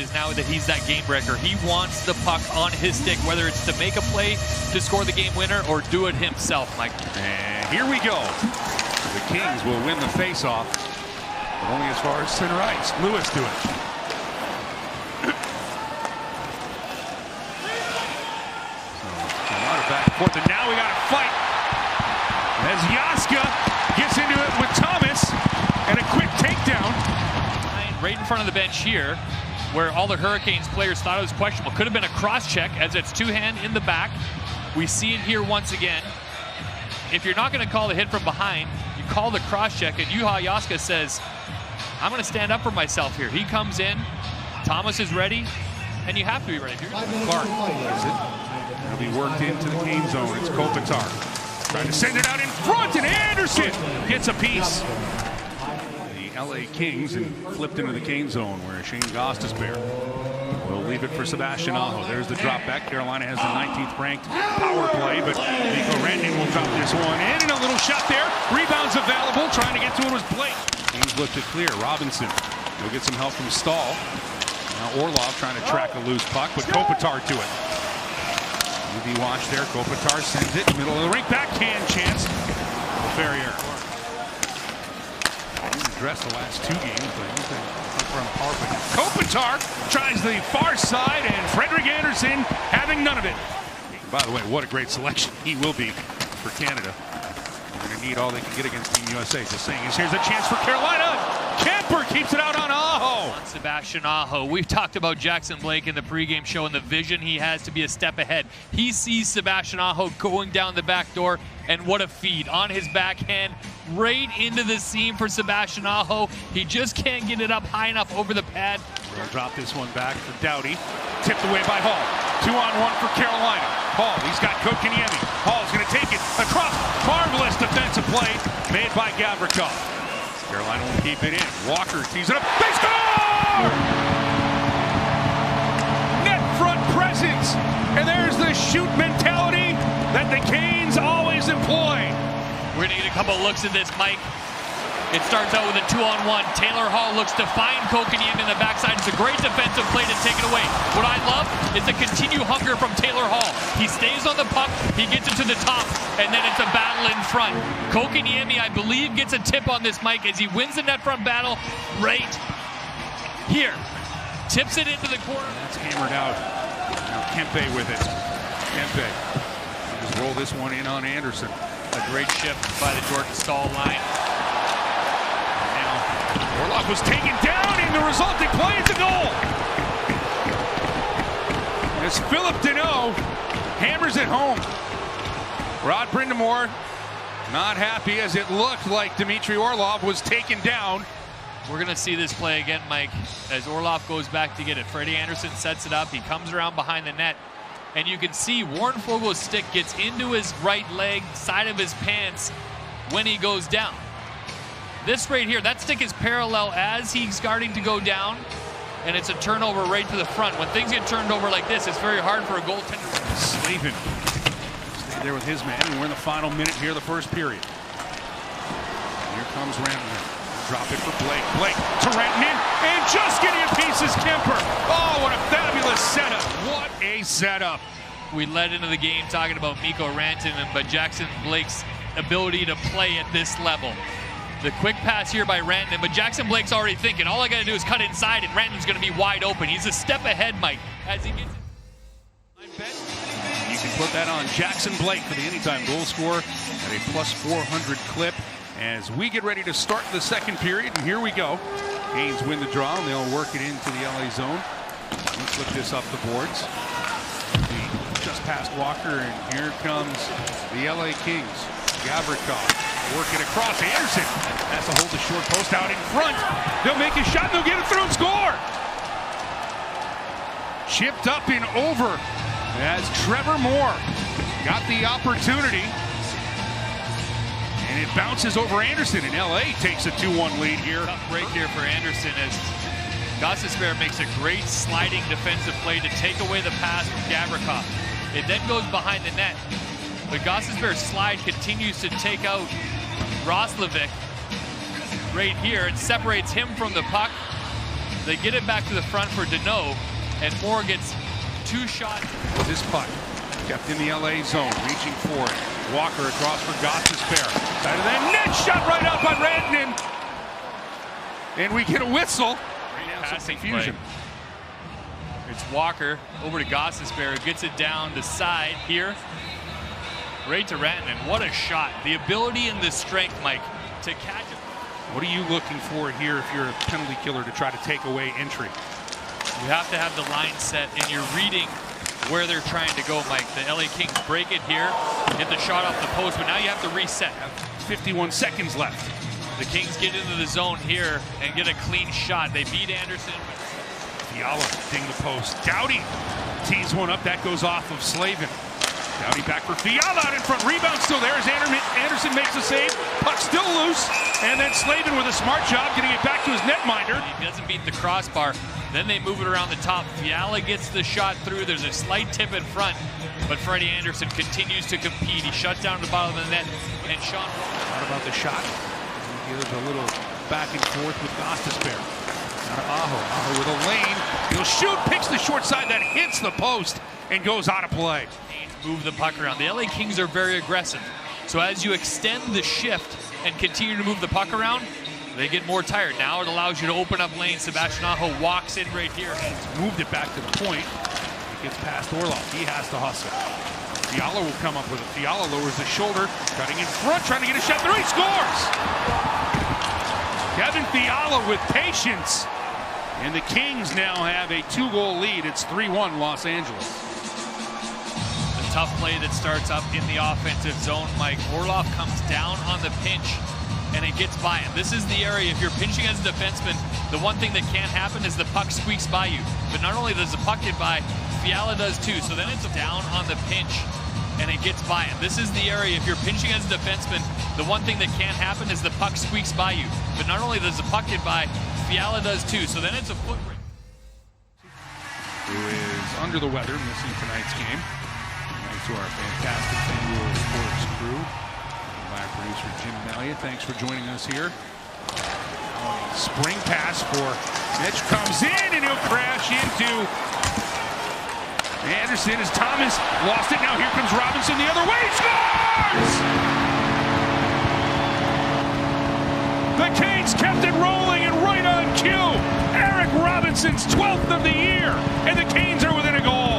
is now that he's that game breaker. He wants the puck on his stick, whether it's to make a play to score the game winner or do it himself, Mike. And here we go. The Kings will win the faceoff, but only as far as center ice. Lewis to it. So a lot of back and forth, and now we got a fight. As Jaska gets into it with Thomas, and a quick takedown. Right in front of the bench here, where all the Hurricanes players thought it was questionable. Could have been a cross-check, as it's two-hand in the back. We see it here once again. If you're not going to call the hit from behind, you call the cross-check, and Juha Jaska says, I'm going to stand up for myself here. He comes in, Thomas is ready, and you have to be ready. Clark is it. It'll be worked into the Kane zone. It's Kopitar trying to send it out in front, and Anderson gets a piece. LA Kings and flipped into the Kane zone where Shane Gostisbehere will leave it for Sebastian Aho. There's the drop back. Carolina has the 19th ranked power play, but Mikko Rantanen will drop this one in, and a little shot there. Rebounds available. Trying to get to it was Blake. Kings looked it clear. Robinson will get some help from Stahl. Now Orlov trying to track a loose puck, but Kopitar to it. UV watch there. Kopitar sends it middle of the rink. Backhand chance. Ferrier. Dressed the last two games, but he's on the power play. Kopitar tries the far side, and Frederik Andersen having none of it. By the way, what a great selection he will be for Canada. They're going to need all they can get against Team USA. Just saying, here's a chance for Carolina. Kuemper keeps it out on Aho. Sebastian Aho. We've talked about Jackson Blake in the pregame show and the vision he has to be a step ahead. He sees Sebastian Aho going down the back door, and what a feed on his backhand right into the seam for Sebastian Aho. He just can't get it up high enough over the pad. We'll drop this one back for Doughty. Tipped away by Hall. 2-on-1 for Carolina. Hall, he's got Kotkaniemi. Hall's going to take it across. Marvelous defensive play made by Gavrikov. Carolina will keep it in. Walker tees it up. They score! Net front presence. And there's the shoot mentality that the Canes always employ. We're going to get a couple looks at this, Mike. It starts out with a 2-on-1. Taylor Hall looks to find Kotkaniemi in the backside. It's a great defensive play to take it away. What I love is the continued hunger from Taylor Hall. He stays on the puck, he gets it to the top, and then it's a battle in front. Kotkaniemi, I believe, gets a tip on this, Mike, as he wins the net front battle right here. Tips it into the corner. That's hammered out. Now Kempe with it. Kempe. Just roll this one in on Anderson. A great shift by the Jordan Stahl line. Orlov was taken down, and the resulting play is a goal. As Philip Deneau hammers it home. Rod Brindamore not happy, as it looked like Dmitry Orlov was taken down. We're going to see this play again, Mike, as Orlov goes back to get it. Freddie Anderson sets it up. He comes around behind the net, and you can see Warren Foegele's stick gets into his right leg, side of his pants, when he goes down. This right here, that stick is parallel as he's starting to go down, and it's a turnover right to the front. When things get turned over like this, it's very hard for a goaltender. Slavin stayed there with his man, and we're in the final minute here of the first period. Here comes Rantanen. Drop it for Blake. Blake to Rantanen, and just getting a piece is Kuemper. Oh, what a fabulous setup. What a setup. We led into the game talking about Mikko Rantanen, but Jackson Blake's ability to play at this level. The quick pass here by Rantanen, but Jackson Blake's already thinking, all I got to do is cut inside, and Rantanen's going to be wide open. He's a step ahead, Mike, as he gets it. You can put that on Jackson Blake for the anytime goal scorer at a plus 400 clip as we get ready to start the second period. And here we go. Canes win the draw, and they'll work it into the LA zone. Let's flip this up the boards. Just past Walker, and here comes the LA Kings. Gavrikov. Working across Anderson. Has to hold the short post out in front. They'll make a shot. They'll get it through and score. Chipped up and over as Trevor Moore got the opportunity. And it bounces over Anderson, and LA takes a 2-1 lead here. Tough break here for Anderson as Gostisbehere makes a great sliding defensive play to take away the pass from Gavrikov. It then goes behind the net. But Gostisbehere's slide continues to take out Roslovic right here. It separates him from the puck. They get it back to the front for Deneau, and Moore gets 2 shots. This puck kept in the LA zone, reaching for it. Walker across for Gostisbehere. Side of the net, shot right up on Rantanen. And we get a whistle. Passing Confusion. Play. It's Walker over to Gostisbehere, gets it down the side here. Right to Rantanen. What a shot. The ability and the strength, Mike, to catch it. What are you looking for here if you're a penalty killer to try to take away entry? You have to have the line set, and you're reading where they're trying to go, Mike. The LA Kings break it here, get the shot off the post, but now you have to reset. 51 seconds left. The Kings get into the zone here and get a clean shot. They beat Anderson. Fiala ding the post. Doughty tees one up. That goes off of Slavin. Doughty back for Fiala out in front. Rebound still there as Anderson makes the save. Puck still loose. And then Slavin with a smart job getting it back to his netminder. He doesn't beat the crossbar. Then they move it around the top. Fiala gets the shot through. There's a slight tip in front. But Freddie Anderson continues to compete. He shut down the bottom of the net. And Sean. What about the shot? He gives a little back and forth with Gostisbehere. Out of Aho. Aho with a lane. He'll shoot. Picks the short side. That hits the post and goes out of play. Move the puck around. The LA Kings are very aggressive. So as you extend the shift and continue to move the puck around, they get more tired. Now it allows you to open up lanes. Sebastian Aho walks in right here. Moved it back to the point. It gets past Orlov. He has to hustle. Fiala will come up with it. Fiala lowers the shoulder, cutting in front, trying to get a shot through. He scores! Kevin Fiala with patience. And the Kings now have a 2-goal lead. It's 3-1 Los Angeles. Tough play that starts up in the offensive zone, Mike. Orlov comes down on the pinch, and it gets by him. This is the area, if you're pinching as a defenseman, the one thing that can't happen is the puck squeaks by you. But not only does the puck get by, Fiala does too. So then it's down on the pinch, and it gets by him. This is the area, if you're pinching as a defenseman, the one thing that can't happen is the puck squeaks by you. But not only does the puck get by, Fiala does too. So then it's a foot race. Who is under the weather, missing tonight's game. To our fantastic FanDuel Sports crew. My producer Jim Mallia, thanks for joining us here. Spring pass for Mitch comes in and he'll crash into Anderson as Thomas lost it. Now here comes Robinson the other way. He scores! The Canes kept it rolling and right on cue. Eric Robinson's 12th of the year, and the Canes are within a goal.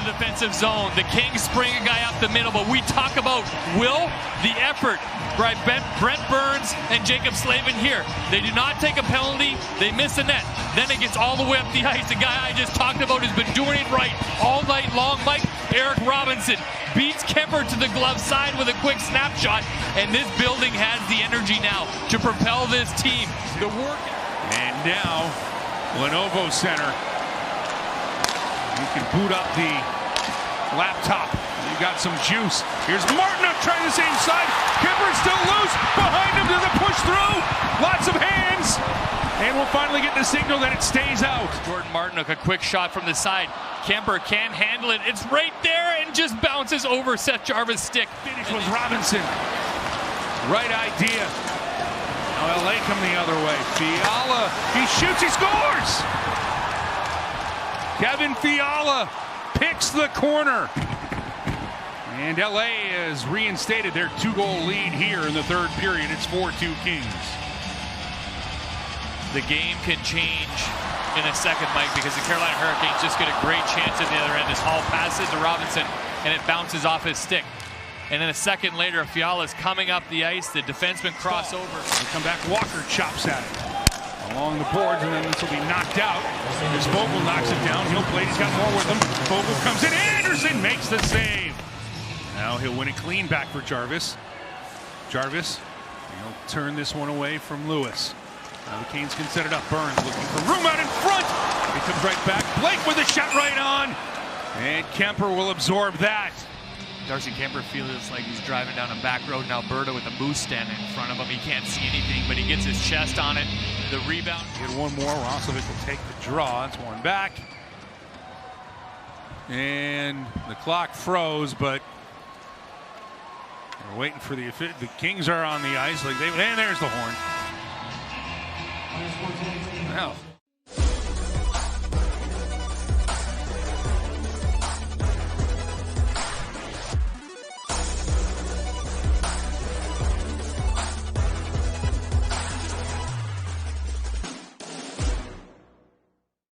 Defensive zone. The Kings spring a guy up the middle, but we talk about the effort by Brent Burns and Jacob Slavin here. They do not take a penalty. They miss the net. Then it gets all the way up the ice. The guy I just talked about has been doing it right all night long. Mike, Eric Robinson beats Kuemper to the glove side with a quick snapshot, and this building has the energy now to propel this team. The work. And now, Lenovo Center. You can boot up the laptop. You got some juice. Here's Martinook trying the same side. Kuemper still loose. Behind him, there's a push through. Lots of hands. And we'll finally get the signal that it stays out. Jordan Martinook, a quick shot from the side. Kuemper can't handle it. It's right there and just bounces over Seth Jarvis' stick. Finish was Robinson. Right idea. Now LA come the other way. Fiala, he shoots, he scores! Kevin Fiala picks the corner. And LA has reinstated their 2-goal lead here in the third period. It's 4-2 Kings. The game can change in a second, Mike, because the Carolina Hurricanes just get a great chance at the other end. This Hall passes to Robinson, and it bounces off his stick. And then a second later, Fiala's coming up the ice. The defenseman crossover. They come back, Walker chops at it. Along the boards, and then this will be knocked out. As Vogel knocks it down, he'll play. He's got more with him. Vogel comes in. Anderson makes the save. Now he'll win it clean back for Jarvis. Jarvis, he'll turn this one away from Lewis. Now the Canes can set it up. Burns looking for room out in front. He comes right back. Blake with a shot right on. And Kuemper will absorb that. Darcy Kuemper feels like he's driving down a back road in Alberta with a moose standing in front of him. He can't see anything, but he gets his chest on it. The rebound. Get one more. Roslovic will take the draw. It's one back. And the clock froze, but we're waiting for the Kings are on the ice. And there's the horn. Well,